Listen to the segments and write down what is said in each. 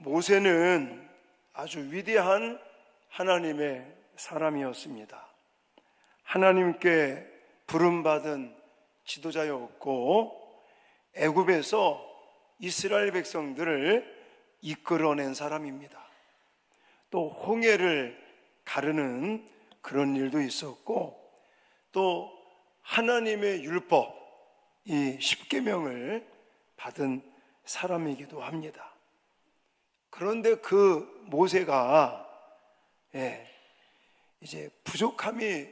모세는 아주 위대한 하나님의 사람이었습니다. 하나님께 부름받은 지도자였고 애굽에서 이스라엘 백성들을 이끌어낸 사람입니다. 또 홍해를 가르는 그런 일도 있었고 또 하나님의 율법, 이 십계명을 받은 사람이기도 합니다. 그런데 그 모세가 이제 부족함이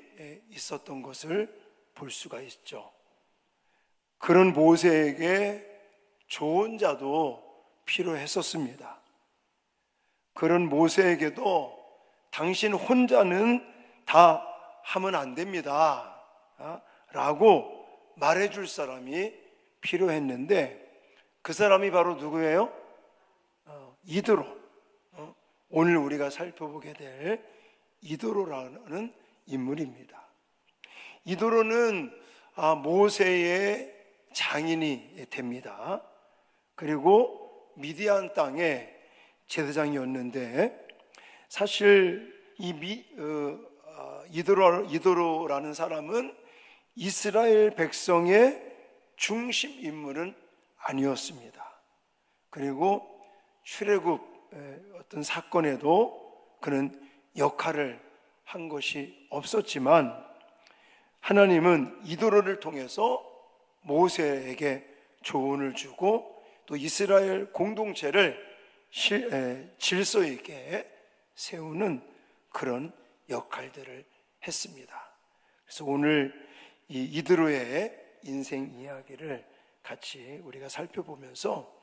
있었던 것을 볼 수가 있죠. 그런 모세에게 좋은 자도 필요했었습니다. 그런 모세에게도 당신 혼자는 다 하면 안 됩니다 라고 말해줄 사람이 필요했는데 그 사람이 바로 누구예요? 이드로. 오늘 우리가 살펴보게 될 이드로라는 인물입니다. 이드로는 모세의 장인이 됩니다. 그리고 미디안 땅의 제사장이었는데 사실 이 이드로라는 사람은 이스라엘 백성의 중심 인물은 아니었습니다. 그리고 출애굽 어떤 사건에도 그는 역할을 한 것이 없었지만 하나님은 이드로를 통해서 모세에게 조언을 주고 또 이스라엘 공동체를 질서 있게 세우는 그런 역할들을 했습니다. 그래서 오늘 이 이드로의 인생 이야기를 같이 우리가 살펴보면서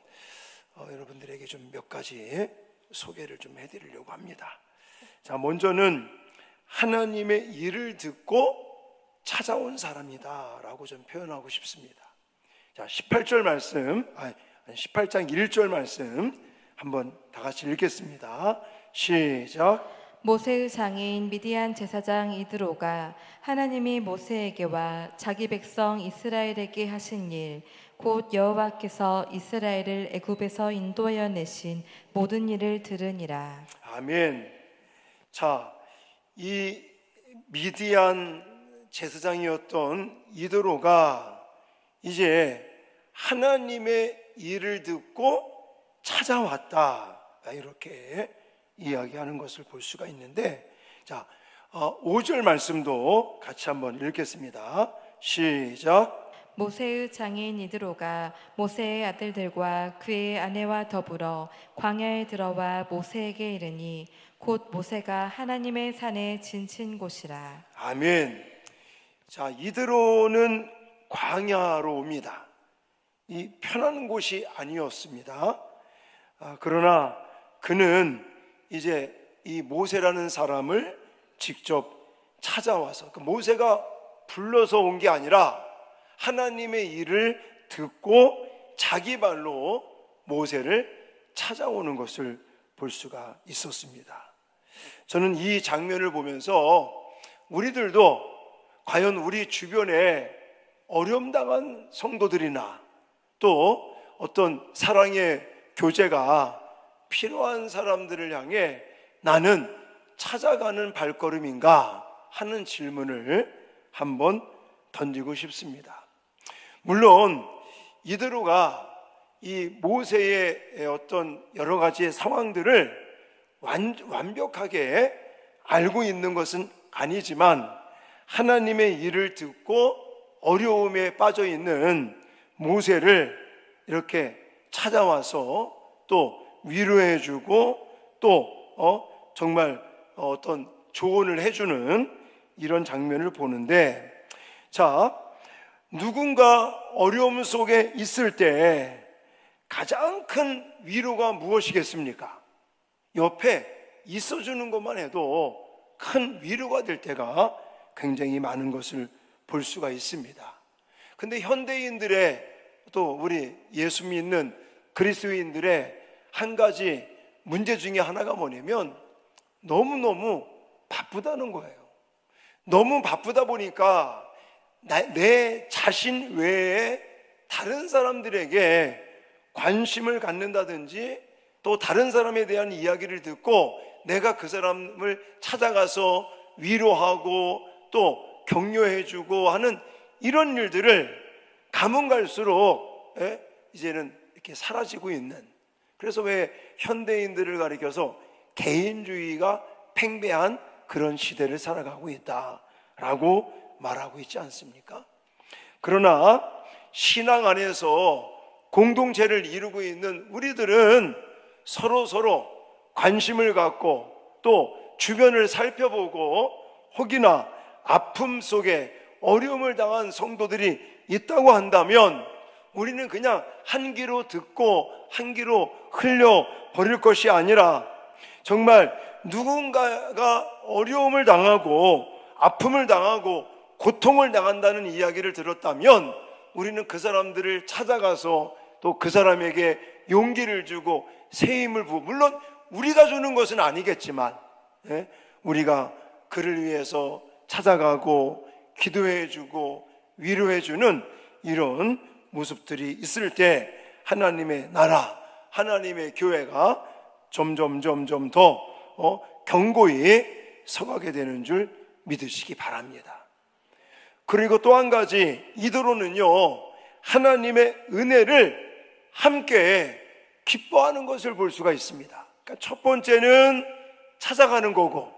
여러분들에게 좀 몇 가지 소개를 좀 해드리려고 합니다. 자, 먼저는 하나님의 일을 듣고 찾아온 사람이다 라고 좀 표현하고 싶습니다. 자, 18절 말씀, 18장 1절 말씀 한번 다 같이 읽겠습니다. 시작. 모세의 장인 미디안 제사장 이드로가 하나님이 모세에게와 자기 백성 이스라엘에게 하신 일, 곧 여호와께서 이스라엘을 애굽에서 인도하여 내신 모든 일을 들으니라. 아멘. 자, 이 미디안 제사장이었던 이드로가 이제 하나님의 일을 듣고 찾아왔다 이렇게 이야기하는 것을 볼 수가 있는데, 자, 5절 말씀도 같이 한번 읽겠습니다. 시작. 모세의 장인 이드로가 모세의 아들들과 그의 아내와 더불어 광야에 들어와 모세에게 이르니 곧 모세가 하나님의 산에 지친 곳이라. 아멘. 자, 이드로는 광야로 옵니다. 이 편한 곳이 아니었습니다. 그러나 그는 이제 이 모세라는 사람을 직접 찾아와서, 그 모세가 불러서 온 게 아니라 하나님의 일을 듣고 자기 발로 모세를 찾아오는 것을 볼 수가 있었습니다. 저는 이 장면을 보면서 우리들도 과연 우리 주변에 어려움 당한 성도들이나 또 어떤 사랑의 교제가 필요한 사람들을 향해 나는 찾아가는 발걸음인가 하는 질문을 한번 던지고 싶습니다. 물론 이드로가 이 모세의 어떤 여러 가지의 상황들을 완벽하게 알고 있는 것은 아니지만 하나님의 일을 듣고 어려움에 빠져 있는 모세를 이렇게 찾아와서 또 위로해주고 또 정말 어떤 조언을 해주는 이런 장면을 보는데, 자, 누군가 어려움 속에 있을 때 가장 큰 위로가 무엇이겠습니까? 옆에 있어주는 것만 해도 큰 위로가 될 때가 굉장히 많은 것을 볼 수가 있습니다. 근데 현대인들의 또 우리 예수 믿는 그리스도인들의 한 가지 문제 중에 하나가 뭐냐면 너무너무 바쁘다는 거예요. 너무 바쁘다 보니까 내 자신 외에 다른 사람들에게 관심을 갖는다든지 또 다른 사람에 대한 이야기를 듣고 내가 그 사람을 찾아가서 위로하고 또 격려해주고 하는 이런 일들을 가면 갈수록 이제는 이렇게 사라지고 있는, 그래서 왜 현대인들을 가리켜서 개인주의가 팽배한 그런 시대를 살아가고 있다라고 말하고 있지 않습니까? 그러나 신앙 안에서 공동체를 이루고 있는 우리들은 서로 관심을 갖고 또 주변을 살펴보고, 혹이나 아픔 속에 어려움을 당한 성도들이 있다고 한다면 우리는 그냥 한 귀로 듣고 한 귀로 흘려버릴 것이 아니라, 정말 누군가가 어려움을 당하고 아픔을 당하고 고통을 당한다는 이야기를 들었다면 우리는 그 사람들을 찾아가서 또 그 사람에게 용기를 주고 새 힘을 부어, 물론 우리가 주는 것은 아니겠지만 우리가 그를 위해서 찾아가고 기도해주고 위로해주는 이런 모습들이 있을 때 하나님의 나라, 하나님의 교회가 점점 더 견고히 서가게 되는 줄 믿으시기 바랍니다. 그리고 또 한 가지, 이더로는요, 하나님의 은혜를 함께 기뻐하는 것을 볼 수가 있습니다. 그러니까 첫 번째는 찾아가는 거고,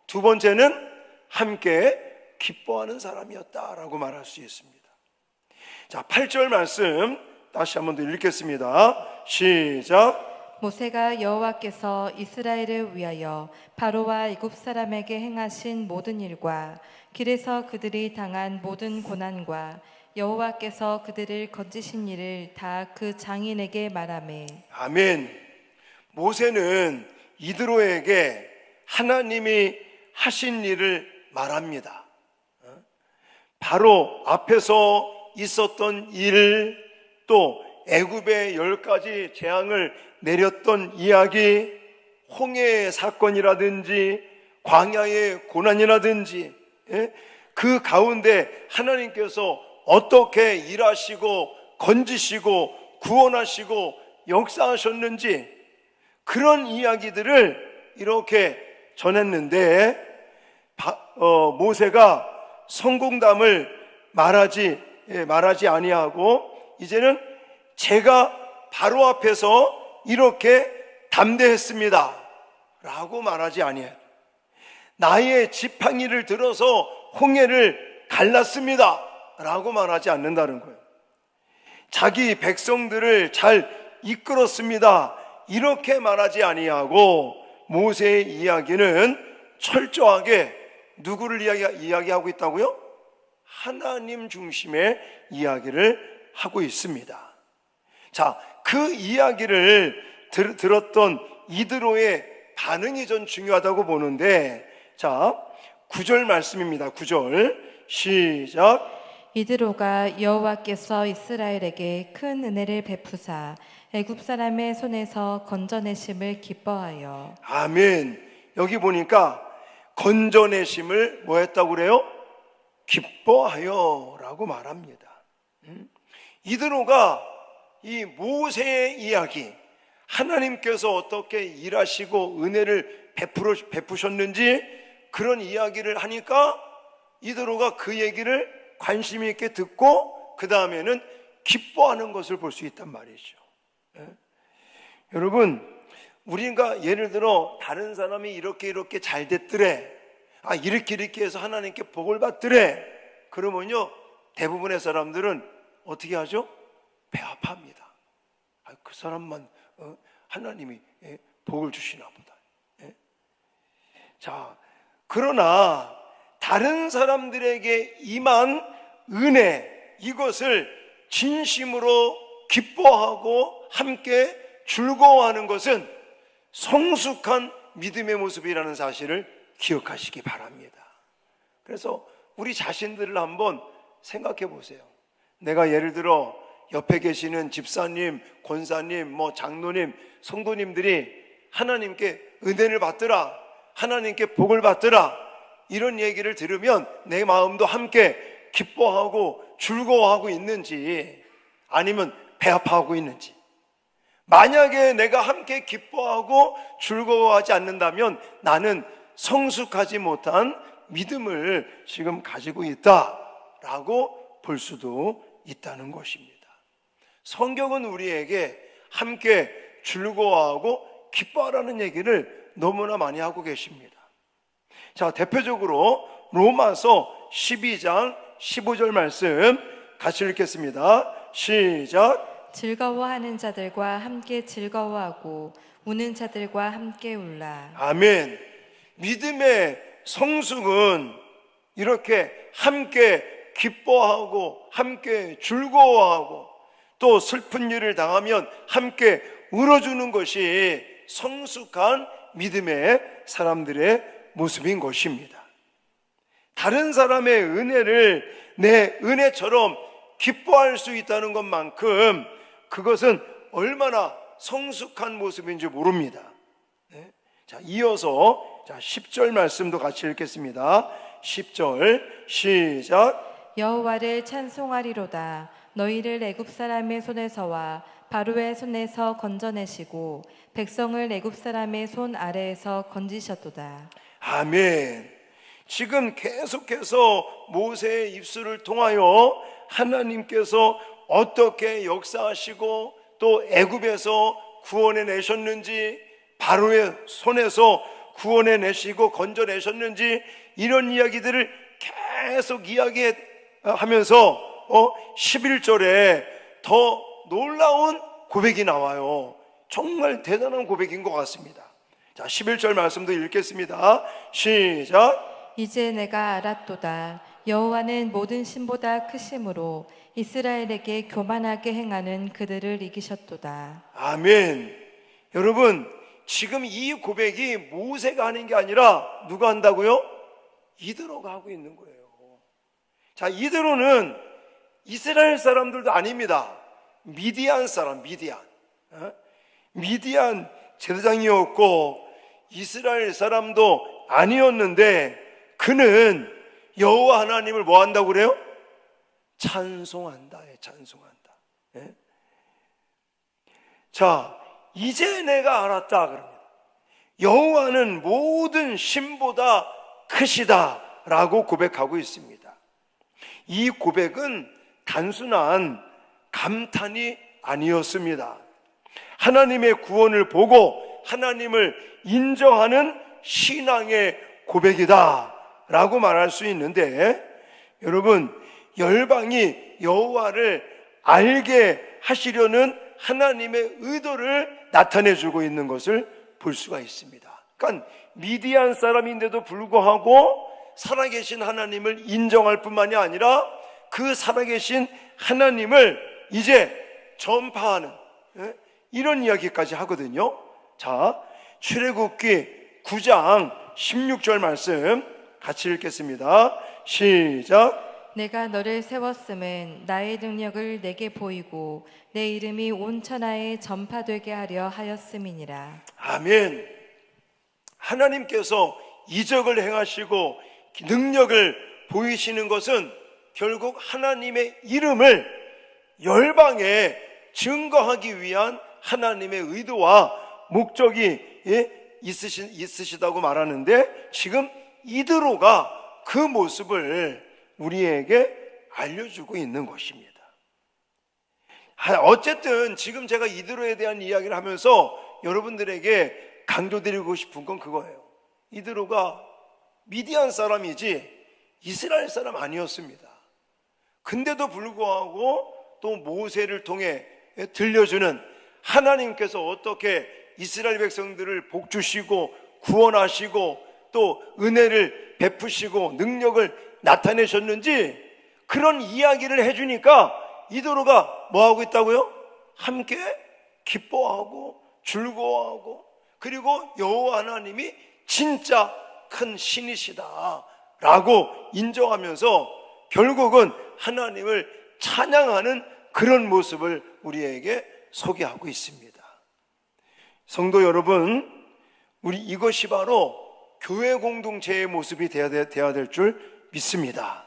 두 번째는 함께 기뻐하는 사람이었다라고 말할 수 있습니다. 자, 8절 말씀 다시 한번 더 읽겠습니다. 시작. 모세가 여호와께서 이스라엘을 위하여 바로와 애굽 사람에게 행하신 모든 일과 길에서 그들이 당한 모든 고난과 여호와께서 그들을 건지신 일을 다 그 장인에게 말하매. 아멘. 모세는 이드로에게 하나님이 하신 일을 말합니다. 바로 앞에서 있었던 일, 또 애굽의 10가지 재앙을 내렸던 이야기, 홍해의 사건이라든지 광야의 고난이라든지, 그 가운데 하나님께서 어떻게 일하시고 건지시고 구원하시고 역사하셨는지, 그런 이야기들을 이렇게 전했는데 모세가 성공담을 말하지 아니하고 이제는 제가 바로 앞에서 이렇게 담대했습니다 라고 말하지 아니해요. 나의 지팡이를 들어서 홍해를 갈랐습니다 라고 말하지 않는다는 거예요. 자기 백성들을 잘 이끌었습니다 이렇게 말하지 아니하고, 모세의 이야기는 철저하게 누구를 이야기하고 있다고요? 하나님 중심의 이야기를 하고 있습니다. 자, 그 이야기를 들었던 이드로의 반응이 전 중요하다고 보는데, 자, 9절 말씀입니다. 9절 시작. 이드로가 여호와께서 이스라엘에게 큰 은혜를 베푸사 애굽 사람의 손에서 건져내심을 기뻐하여. 아멘. 여기 보니까 건져내심을 뭐 했다고 그래요? 기뻐하여 라고 말합니다. 이드로가 이 모세의 이야기, 하나님께서 어떻게 일하시고 은혜를 베푸셨는지 그런 이야기를 하니까 이드로가 그 얘기를 관심 있게 듣고 그 다음에는 기뻐하는 것을 볼 수 있단 말이죠. 여러분, 우리가 예를 들어 다른 사람이 이렇게 잘 됐더래, 이렇게 해서 하나님께 복을 받더래, 그러면요 대부분의 사람들은 어떻게 하죠? 배아파합니다. 그 사람만 하나님이 복을 주시나 보다. 자, 그러나 다른 사람들에게 임한 은혜, 이것을 진심으로 기뻐하고 함께 즐거워하는 것은 성숙한 믿음의 모습이라는 사실을 기억하시기 바랍니다. 그래서 우리 자신들을 한번 생각해 보세요. 내가 예를 들어 옆에 계시는 집사님, 권사님, 장로님, 성도님들이 하나님께 은혜를 받더라, 하나님께 복을 받더라, 이런 얘기를 들으면 내 마음도 함께 기뻐하고 즐거워하고 있는지, 아니면 배 아파하고 있는지, 만약에 내가 함께 기뻐하고 즐거워하지 않는다면 나는 성숙하지 못한 믿음을 지금 가지고 있다라고 볼 수도 있다는 것입니다. 성경은 우리에게 함께 즐거워하고 기뻐하라는 얘기를 너무나 많이 하고 계십니다. 자, 대표적으로 로마서 12장 15절 말씀 같이 읽겠습니다. 시작. 즐거워하는 자들과 함께 즐거워하고 우는 자들과 함께 울라. 아멘. 믿음의 성숙은 이렇게 함께 기뻐하고 함께 즐거워하고 또 슬픈 일을 당하면 함께 울어주는 것이 성숙한 믿음의 사람들의 모습인 것입니다. 다른 사람의 은혜를 내 은혜처럼 기뻐할 수 있다는 것만큼 그것은 얼마나 성숙한 모습인지 모릅니다. 자, 이어서 10절 말씀도 같이 읽겠습니다. 10절 시작. 여호와를 찬송하리로다. 너희를 애굽 사람의 손에서와 바로의 손에서 건져내시고 백성을 애굽 사람의 손 아래에서 건지셨도다. 아멘. 지금 계속해서 모세의 입술을 통하여 하나님께서 어떻게 역사하시고 또 애굽에서 구원해 내셨는지, 바로의 손에서 구원해 내시고 건져내셨는지, 이런 이야기들을 계속 이야기하면서 11절에 더 놀라운 고백이 나와요. 정말 대단한 고백인 것 같습니다. 자, 11절 말씀도 읽겠습니다. 시작. 이제 내가 알았도다. 여호와는 모든 신보다 크심으로 이스라엘에게 교만하게 행하는 그들을 이기셨도다. 아멘. 여러분, 지금 이 고백이 모세가 하는 게 아니라 누가 한다고요? 이드로가 하고 있는 거예요. 자, 이드로는 이스라엘 사람들도 아닙니다. 미디안 사람, 미디안 제사장이었고 이스라엘 사람도 아니었는데 그는 여호와 하나님을 뭐 한다고 그래요? 찬송한다. 자, 이제 내가 알았다 그럽니다. 여호와는 모든 신보다 크시다 라고 고백하고 있습니다. 이 고백은 단순한 감탄이 아니었습니다. 하나님의 구원을 보고 하나님을 인정하는 신앙의 고백이다 라고 말할 수 있는데, 여러분, 열방이 여호와를 알게 하시려는 하나님의 의도를 나타내주고 있는 것을 볼 수가 있습니다. 그러니까 미디안 사람인데도 불구하고 살아계신 하나님을 인정할 뿐만이 아니라 그 살아계신 하나님을 이제 전파하는 이런 이야기까지 하거든요. 자, 출애굽기 9장 16절 말씀 같이 읽겠습니다. 시작. 내가 너를 세웠음은 나의 능력을 내게 보이고 내 이름이 온 천하에 전파되게 하려 하였음이니라. 아멘. 하나님께서 이적을 행하시고 능력을 보이시는 것은 결국 하나님의 이름을 열방에 증거하기 위한 하나님의 의도와 목적이 있으시다고 말하는데, 지금 이드로가 그 모습을 우리에게 알려주고 있는 것입니다. 어쨌든 지금 제가 이드로에 대한 이야기를 하면서 여러분들에게 강조드리고 싶은 건 그거예요. 이드로가 미디안 사람이지 이스라엘 사람 아니었습니다. 근데도 불구하고 또 모세를 통해 들려주는 하나님께서 어떻게 이스라엘 백성들을 복주시고 구원하시고 또 은혜를 베푸시고 능력을 나타내셨는지 그런 이야기를 해주니까 이드로가 뭐하고 있다고요? 함께 기뻐하고 즐거워하고, 그리고 여호와 하나님이 진짜 큰 신이시다 라고 인정하면서 결국은 하나님을 찬양하는 그런 모습을 우리에게 소개하고 있습니다. 성도 여러분, 우리 이것이 바로 교회 공동체의 모습이 되어야 될 줄 믿습니다.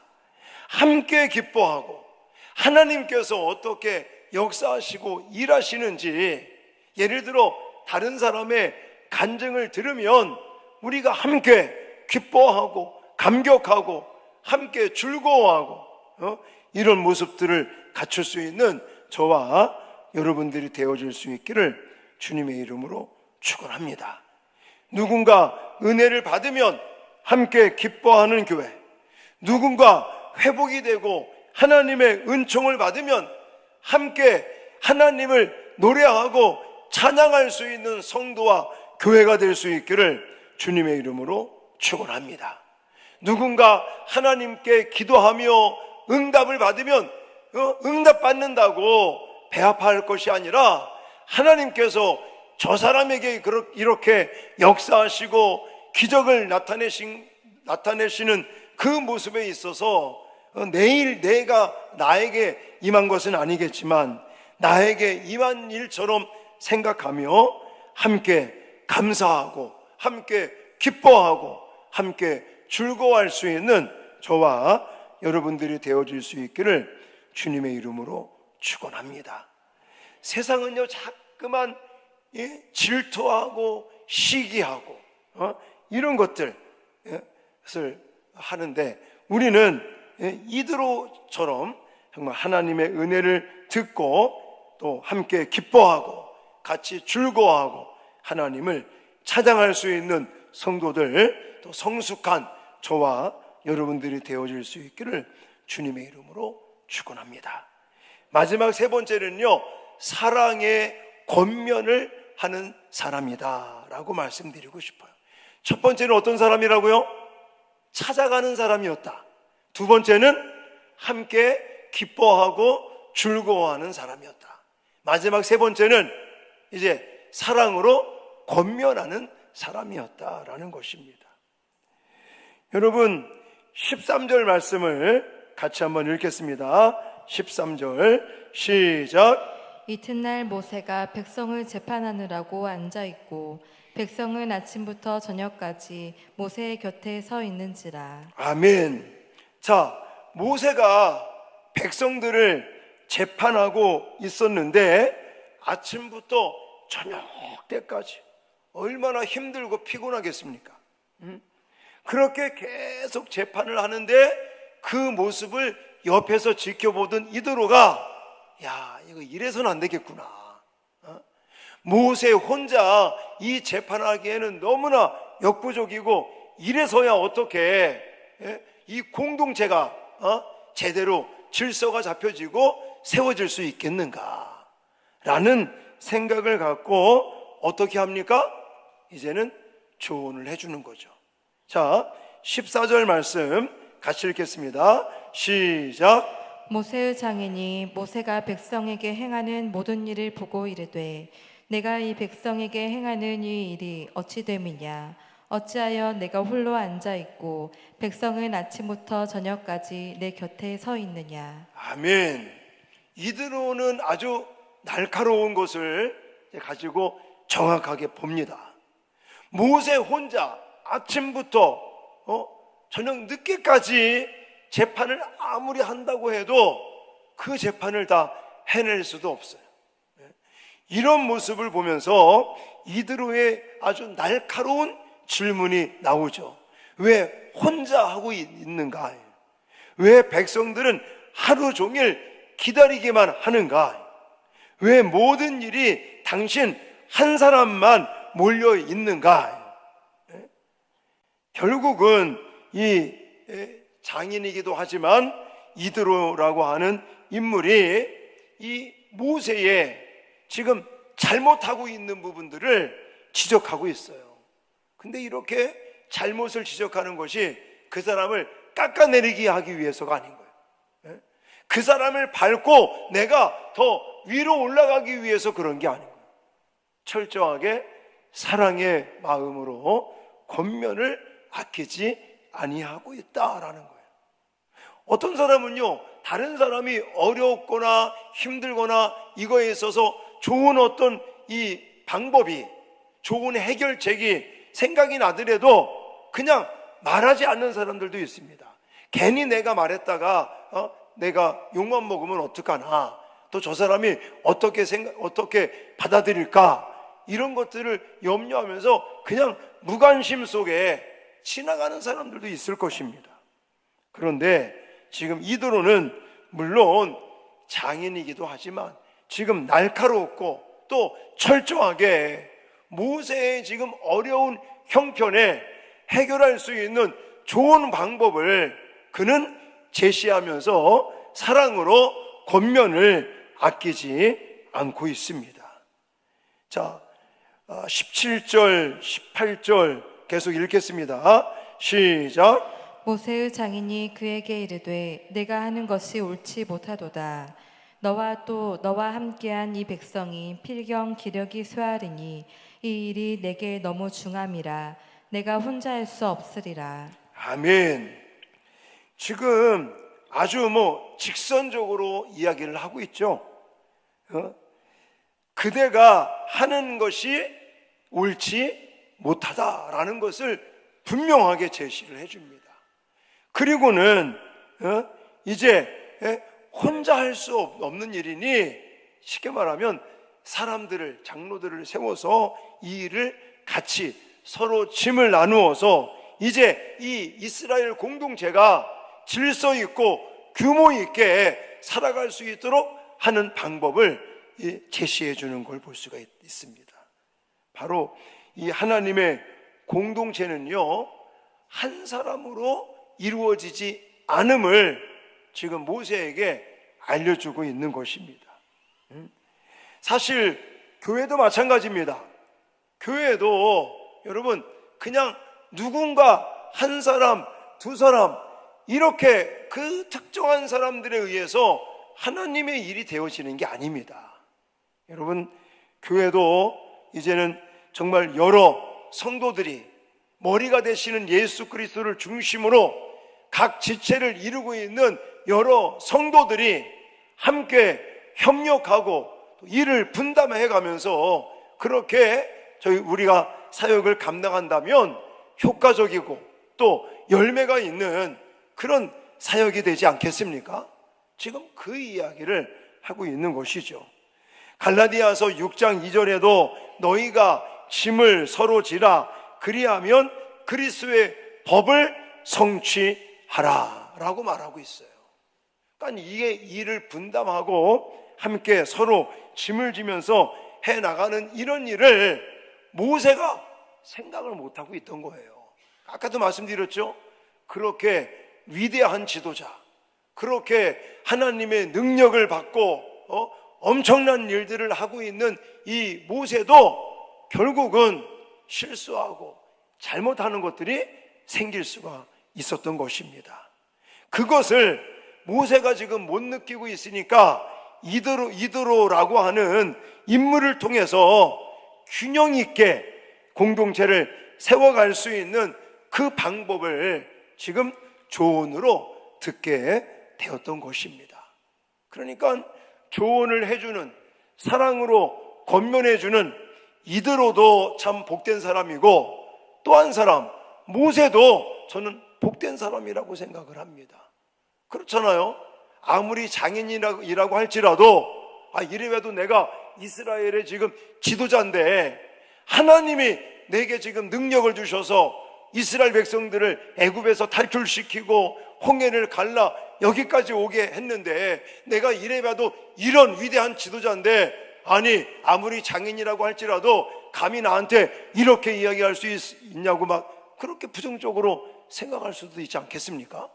함께 기뻐하고 하나님께서 어떻게 역사하시고 일하시는지 예를 들어 다른 사람의 간증을 들으면 우리가 함께 기뻐하고 감격하고 함께 즐거워하고 이런 모습들을 갖출 수 있는 저와 여러분들이 되어질 수 있기를 주님의 이름으로 축원합니다. 누군가 은혜를 받으면 함께 기뻐하는 교회, 누군가 회복이 되고 하나님의 은총을 받으면 함께 하나님을 노래하고 찬양할 수 있는 성도와 교회가 될 수 있기를 주님의 이름으로 축원합니다. 누군가 하나님께 기도하며 응답을 받으면 응답 받는다고 배아파할 것이 아니라 하나님께서 저 사람에게 이렇게 역사하시고 기적을 나타내시는 그 모습에 있어서 내일 내가 나에게 임한 것은 아니겠지만 나에게 임한 일처럼 생각하며 함께 감사하고 함께 기뻐하고 함께 즐거워할 수 있는 저와 여러분들이 되어질 수 있기를 주님의 이름으로 축원합니다. 세상은요 자꾸만 질투하고 시기하고 이런 것들을 하는데 우리는 이드로처럼 정말 하나님의 은혜를 듣고 또 함께 기뻐하고 같이 즐거워하고 하나님을 찬양할 수 있는 성도들, 또 성숙한 저와 여러분들이 되어질 수 있기를 주님의 이름으로 축원합니다. 마지막 세 번째는요, 사랑의 권면을 하는 사람이다 라고 말씀드리고 싶어요. 첫 번째는 어떤 사람이라고요? 찾아가는 사람이었다. 두 번째는 함께 기뻐하고 즐거워하는 사람이었다. 마지막 세 번째는 이제 사랑으로 권면하는 사람이었다라는 것입니다. 여러분 13절 말씀을 같이 한번 읽겠습니다. 13절 시작. 이튿날 모세가 백성을 재판하느라고 앉아있고 백성은 아침부터 저녁까지 모세의 곁에 서 있는지라. 아멘. 자, 모세가 백성들을 재판하고 있었는데 아침부터 저녁 때까지 얼마나 힘들고 피곤하겠습니까? 그렇게 계속 재판을 하는데 그 모습을 옆에서 지켜보던 이드로가 야, 이거 이래서는 안 되겠구나. 모세 혼자 이 재판하기에는 너무나 역부족이고 이래서야 어떻게 이 공동체가 제대로 질서가 잡혀지고 세워질 수 있겠는가 라는 생각을 갖고 어떻게 합니까? 이제는 조언을 해주는 거죠. 자, 14절 말씀 같이 읽겠습니다. 시작. 모세의 장인이 모세가 백성에게 행하는 모든 일을 보고 이르되 내가 이 백성에게 행하는 이 일이 어찌 됨이냐? 어찌하여 내가 홀로 앉아있고 백성은 아침부터 저녁까지 내 곁에 서 있느냐? 아멘. 이드로는 아주 날카로운 것을 가지고 정확하게 봅니다. 모세 혼자 아침부터 저녁 늦게까지 재판을 아무리 한다고 해도 그 재판을 다 해낼 수도 없어요. 이런 모습을 보면서 이드로의 아주 날카로운 질문이 나오죠. 왜 혼자 하고 있는가? 왜 백성들은 하루 종일 기다리기만 하는가? 왜 모든 일이 당신 한 사람만 몰려 있는가? 결국은 이 장인이기도 하지만 이드로라고 하는 인물이 이 모세의 지금 잘못하고 있는 부분들을 지적하고 있어요. 근데 이렇게 잘못을 지적하는 것이 그 사람을 깎아내리게 하기 위해서가 아닌 거예요. 그 사람을 밟고 내가 더 위로 올라가기 위해서 그런 게 아닌 거예요. 철저하게 사랑의 마음으로 권면을 아끼지 아니하고 있다라는 거예요. 어떤 사람은요, 다른 사람이 어렵거나 힘들거나 이거에 있어서 좋은 어떤 이 방법이, 좋은 해결책이 생각이 나더라도 그냥 말하지 않는 사람들도 있습니다. 괜히 내가 말했다가 내가 욕만 먹으면 어떡하나, 또 저 사람이 어떻게 받아들일까, 이런 것들을 염려하면서 그냥 무관심 속에 지나가는 사람들도 있을 것입니다. 그런데 지금 이드로는 물론 장인이기도 하지만 지금 날카롭고 또 철저하게 모세의 지금 어려운 형편에 해결할 수 있는 좋은 방법을 그는 제시하면서 사랑으로 권면을 아끼지 않고 있습니다. 자, 17절, 18절 계속 읽겠습니다. 시작. 모세의 장인이 그에게 이르되 내가 하는 것이 옳지 못하도다. 너와 함께한 이 백성이 필경 기력이 쇠하리니 이 일이 내게 너무 중함이라. 내가 혼자 할 수 없으리라. 아멘. 지금 아주 직선적으로 이야기를 하고 있죠. 그대가 하는 것이 옳지 못하다라는 것을 분명하게 제시를 해줍니다. 그리고는 이제 혼자 할 수 없는 일이니 쉽게 말하면 사람들을, 장로들을 세워서 이 일을 같이 서로 짐을 나누어서 이제 이 이스라엘 공동체가 질서 있고 규모 있게 살아갈 수 있도록 하는 방법을 제시해 주는 걸 볼 수가 있습니다. 바로 이 하나님의 공동체는요, 한 사람으로 이루어지지 않음을 지금 모세에게 알려주고 있는 것입니다. 사실 교회도 마찬가지입니다. 교회도 여러분 그냥 누군가 한 사람, 두 사람 이렇게 그 특정한 사람들에 의해서 하나님의 일이 되어지는 게 아닙니다. 여러분, 교회도 이제는 정말 여러 성도들이 머리가 되시는 예수 그리스도를 중심으로 각 지체를 이루고 있는 여러 성도들이 함께 협력하고 일을 분담해 가면서 그렇게 우리가 사역을 감당한다면 효과적이고 또 열매가 있는 그런 사역이 되지 않겠습니까? 지금 그 이야기를 하고 있는 것이죠. 갈라디아서 6장 2절에도 너희가 짐을 서로 지라 그리하면 그리스도의 법을 성취하라 라고 말하고 있어요. 그러니까 이게 일을 분담하고 함께 서로 짐을 지면서 해나가는 이런 일을 모세가 생각을 못하고 있던 거예요. 아까도 말씀드렸죠. 그렇게 위대한 지도자, 그렇게 하나님의 능력을 받고 엄청난 일들을 하고 있는 이 모세도 결국은 실수하고 잘못하는 것들이 생길 수가 있었던 것입니다. 그것을 모세가 지금 못 느끼고 있으니까 이드로라고 하는 인물을 통해서 균형 있게 공동체를 세워갈 수 있는 그 방법을 지금 조언으로 듣게 되었던 것입니다. 그러니까 조언을 해주는, 사랑으로 권면해주는 이드로도 참 복된 사람이고, 또 한 사람 모세도 저는 복된 사람이라고 생각을 합니다. 그렇잖아요. 아무리 장인이라고 할지라도 이래봬도 내가 이스라엘의 지금 지도자인데 하나님이 내게 지금 능력을 주셔서 이스라엘 백성들을 애굽에서 탈출시키고 홍해를 갈라 여기까지 오게 했는데 내가 이래봐도 이런 위대한 지도자인데 아무리 장인이라고 할지라도 감히 나한테 이렇게 이야기할 수 있냐고 막 그렇게 부정적으로 생각할 수도 있지 않겠습니까?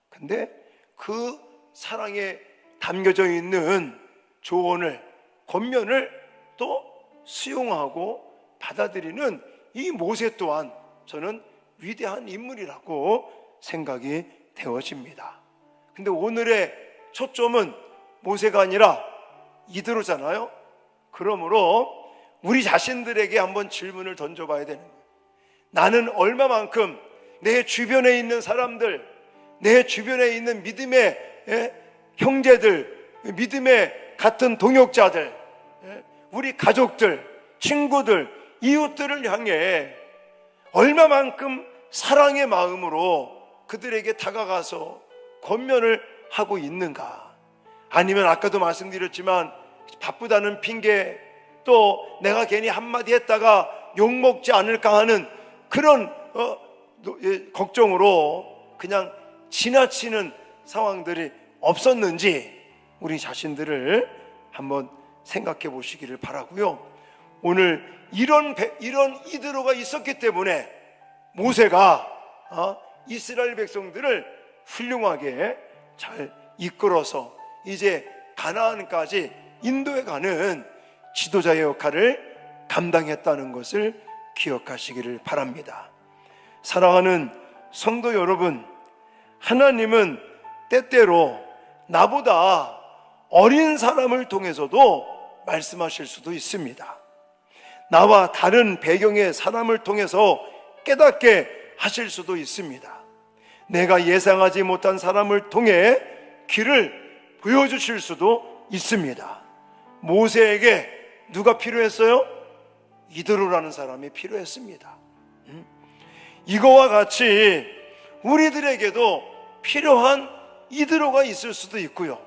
근데 그 사랑에 담겨져 있는 조언을, 권면을 또 수용하고 받아들이는 이 모세 또한 저는 위대한 인물이라고 생각이 되어집니다. 근데 오늘의 초점은 모세가 아니라 이드로잖아요. 그러므로 우리 자신들에게 한번 질문을 던져봐야 되는 거예요. 나는 얼마만큼 내 주변에 있는 사람들, 내 주변에 있는 믿음의 형제들, 믿음의 같은 동역자들, 우리 가족들, 친구들, 이웃들을 향해 얼마만큼 사랑의 마음으로 그들에게 다가가서 권면을 하고 있는가? 아니면 아까도 말씀드렸지만 바쁘다는 핑계, 또 내가 괜히 한마디 했다가 욕먹지 않을까 하는 그런 걱정으로 그냥 지나치는 상황들이 없었는지 우리 자신들을 한번 생각해 보시기를 바라고요. 오늘 이런 이드로가 있었기 때문에 모세가 이스라엘 백성들을 훌륭하게 잘 이끌어서 이제 가나안까지 인도해 가는 지도자의 역할을 감당했다는 것을 기억하시기를 바랍니다. 사랑하는 성도 여러분, 하나님은 때때로 나보다 어린 사람을 통해서도 말씀하실 수도 있습니다. 나와 다른 배경의 사람을 통해서 깨닫게 하실 수도 있습니다. 내가 예상하지 못한 사람을 통해 길을 보여주실 수도 있습니다. 모세에게 누가 필요했어요? 이드로라는 사람이 필요했습니다. 이거와 같이 우리들에게도 필요한 이드로가 있을 수도 있고요.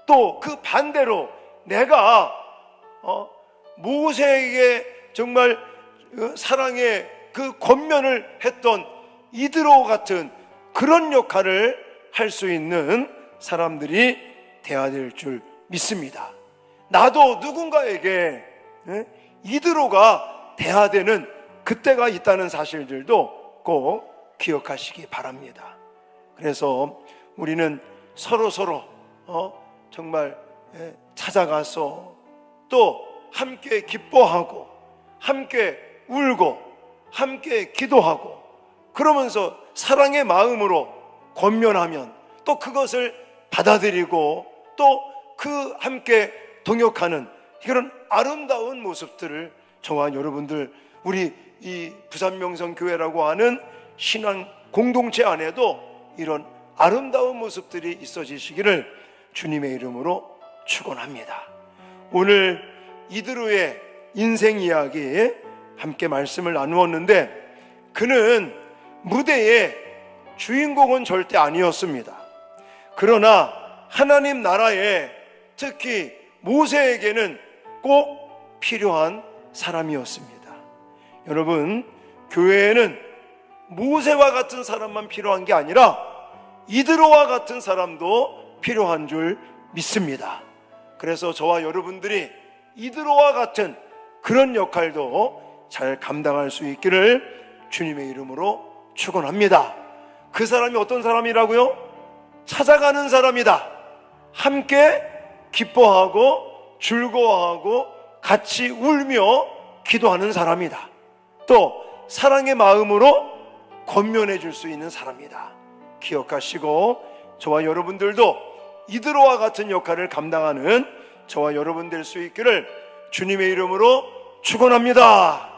또 그 반대로 내가 모세에게 정말 사랑의 그 권면을 했던 이드로 같은 그런 역할을 할 수 있는 사람들이 되어야 될 줄 믿습니다. 나도 누군가에게 이드로가 돼야 되는 그때가 있다는 사실들도 꼭 기억하시기 바랍니다. 그래서 우리는 서로 정말 찾아가서 또 함께 기뻐하고 함께 울고 함께 기도하고 그러면서 사랑의 마음으로 권면하면 또 그것을 받아들이고 또 그 함께 동역하는 이런 아름다운 모습들을 저와 여러분들 우리 이 부산명성교회라고 하는 신앙 공동체 안에도 이런 아름다운 모습들이 있어지시기를 주님의 이름으로 축원합니다. 오늘 이드로의 인생 이야기에 함께 말씀을 나누었는데 그는 무대의 주인공은 절대 아니었습니다. 그러나 하나님 나라에 특히 모세에게는 꼭 필요한 사람이었습니다. 여러분, 교회에는 모세와 같은 사람만 필요한 게 아니라 이드로와 같은 사람도 필요한 줄 믿습니다. 그래서 저와 여러분들이 이드로와 같은 그런 역할도 잘 감당할 수 있기를 주님의 이름으로 축원합니다. 그 사람이 어떤 사람이라고요? 찾아가는 사람이다. 함께 기뻐하고 즐거워하고 같이 울며 기도하는 사람이다. 또 사랑의 마음으로 권면해 줄 수 있는 사람이다. 기억하시고 저와 여러분들도 이드로와 같은 역할을 감당하는 저와 여러분 될 수 있기를 주님의 이름으로 축원합니다.